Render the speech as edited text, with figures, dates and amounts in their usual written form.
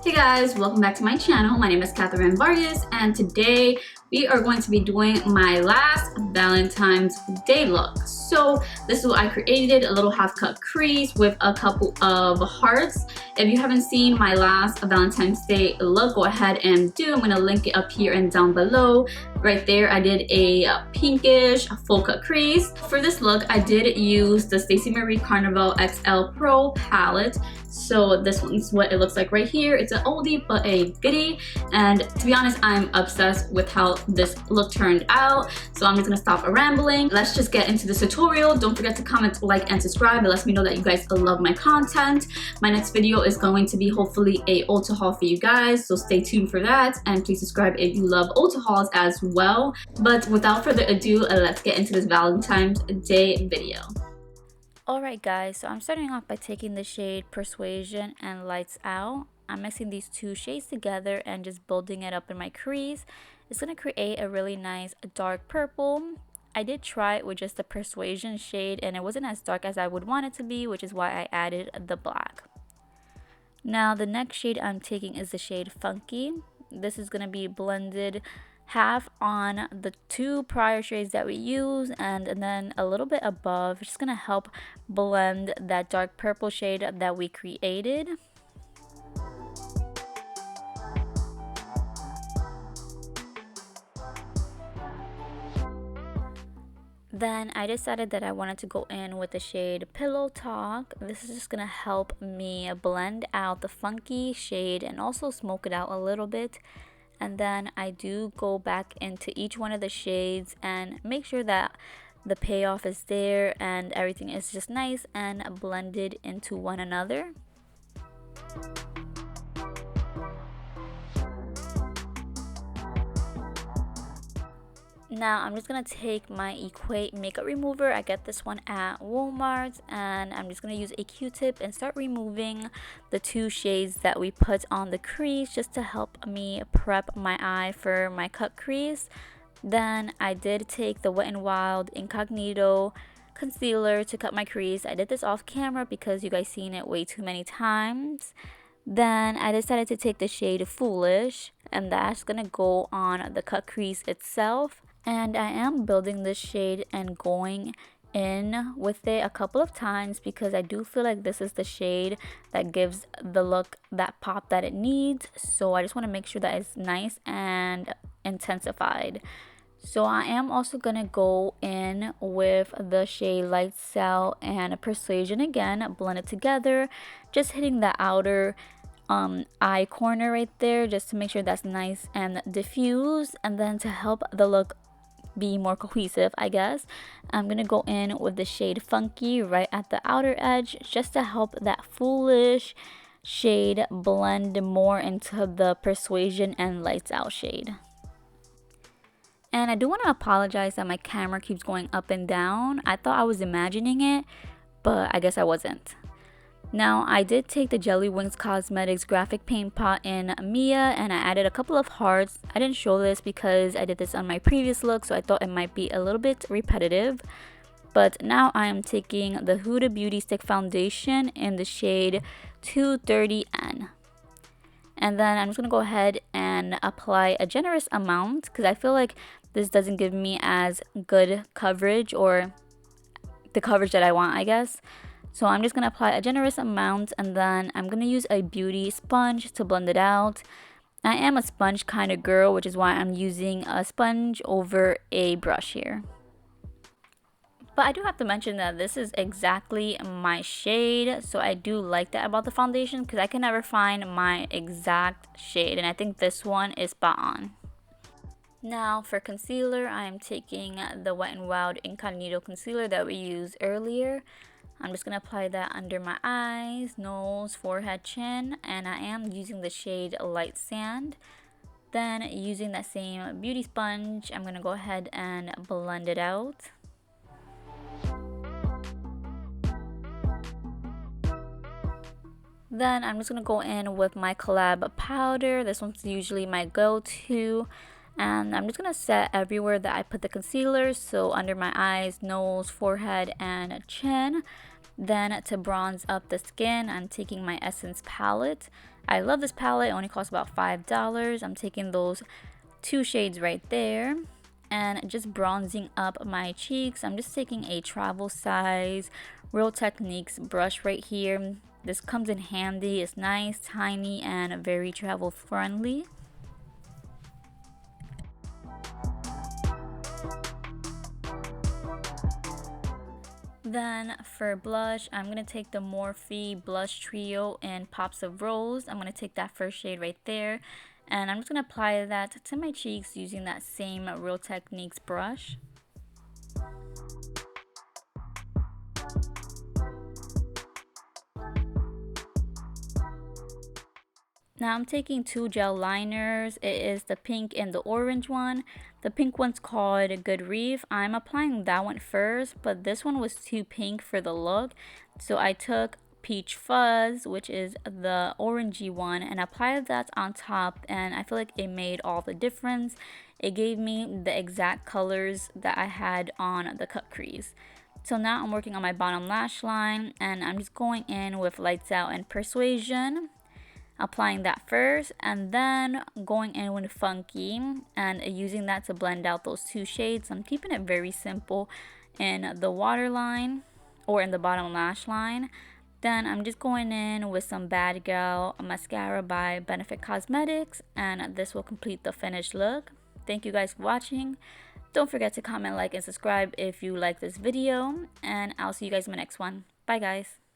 Hey guys, welcome back to my channel. My name is Catherine Vargas and today we are going to be doing my last Valentine's Day look. So this is what I created, a little half cut crease with a couple of hearts. If you haven't seen my last Valentine's Day look, go ahead and do. I'm going to link it up here and down below. Right there I did a pinkish full cut crease. For this look I did use the Stacey Carnival XL Pro palette. So this one's what it looks like right here. It's an oldie but a goodie, and to be honest I'm obsessed with how this look turned out. So I'm just gonna stop rambling. Let's just get into this tutorial. Don't forget to comment, like, and subscribe. It lets me know that you guys love my content. My next video is going to be hopefully a Ulta haul for you guys, so stay tuned for that, and please subscribe if you love Ulta hauls as well. But without further ado, let's get into this Valentine's Day video. Alright guys, so I'm starting off by taking the shade Persuasion and Lights Out. I'm mixing these two shades together and just building it up in my crease. It's going to create a really nice dark purple. I did try it with just the Persuasion shade and it wasn't as dark as I would want it to be, which is why I added the black. Now the next shade I'm taking is the shade Funky. This is going to be blended half on the two prior shades that we use and then a little bit above. It's just gonna help blend that dark purple shade that we created. Then I decided that I wanted to go in with the shade Pillow Talk. This is just gonna help me blend out the funky shade and also smoke it out a little bit. And then I do go back into each one of the shades and make sure that the payoff is there and everything is just nice and blended into one another. Now I'm just going to take my Equate makeup remover. I get this one at Walmart, and I'm just going to use a Q-tip and start removing the two shades that we put on the crease just to help me prep my eye for my cut crease. Then I did take the Wet n Wild Incognito concealer to cut my crease. I did this off camera because you guys seen it way too many times. Then I decided to take the shade Foolish, and that's going to go on the cut crease itself. And I am building this shade and going in with it a couple of times because I do feel like this is the shade that gives the look that pop that it needs. So I just want to make sure that it's nice and intensified. So I am also going to go in with the shade Lights Out and Persuasion again, blend it together, just hitting the outer eye corner right there just to make sure that's nice and diffused, and then to help the look be more cohesive, I guess, I'm gonna go in with the shade Funky right at the outer edge just to help that Foolish shade blend more into the Persuasion and Lights Out shade. And I do want to apologize that my camera keeps going up and down. I thought I was imagining it, but I guess I wasn't. Now I did take the Jelly Wings Cosmetics graphic paint pot in Mia and I added a couple of hearts. I didn't show this because I did this on my previous look, so I thought it might be a little bit repetitive. But now I am taking the Huda Beauty Stick Foundation in the shade 230N. And then I'm just going to go ahead and apply a generous amount because I feel like this doesn't give me as good coverage, or the coverage that I want, I guess. So I'm just going to apply a generous amount, and then I'm going to use a beauty sponge to blend it out. I am a sponge kind of girl, which is why I'm using a sponge over a brush here. But I do have to mention that this is exactly my shade, so I do like that about the foundation because I can never find my exact shade, and I think this one is spot on. Now for concealer, I am taking the Wet n Wild Incognito concealer that we used earlier. I'm just going to apply that under my eyes, nose, forehead, chin, and I am using the shade Light Sand. Then using that same beauty sponge, I'm going to go ahead and blend it out. Then I'm just going to go in with my Collab powder. This one's usually my go-to. And I'm just going to set everywhere that I put the concealer. So under my eyes, nose, forehead, and chin. Then to bronze up the skin, I'm taking my Essence palette. I love this palette, it only costs about $5. I'm taking those 2 shades right there and just bronzing up my cheeks. I'm just taking a travel size Real Techniques brush right here. This comes in handy, it's nice, tiny, and very travel friendly. Then for blush, I'm going to take the Morphe Blush Trio in Pops of Rose. I'm going to take that first shade right there. And I'm just going to apply that to my cheeks using that same Real Techniques brush. Now I'm taking 2 gel liners. It is the pink and the orange one. The pink one's called Good Reef. I'm applying that one first, but this one was too pink for the look. So I took Peach Fuzz, which is the orangey one, and applied that on top, and I feel like it made all the difference. It gave me the exact colors that I had on the cut crease. So now I'm working on my bottom lash line, and I'm just going in with Lights Out and Persuasion, applying that first, and then going in with Funky and using that to blend out those 2 shades. I'm keeping it very simple in the waterline or in the bottom lash line. Then I'm just going in with some Bad Girl mascara by Benefit Cosmetics, and this will complete the finished look. Thank you guys for watching. Don't forget to comment, like, and subscribe if you like this video, and I'll see you guys in my next one. Bye guys.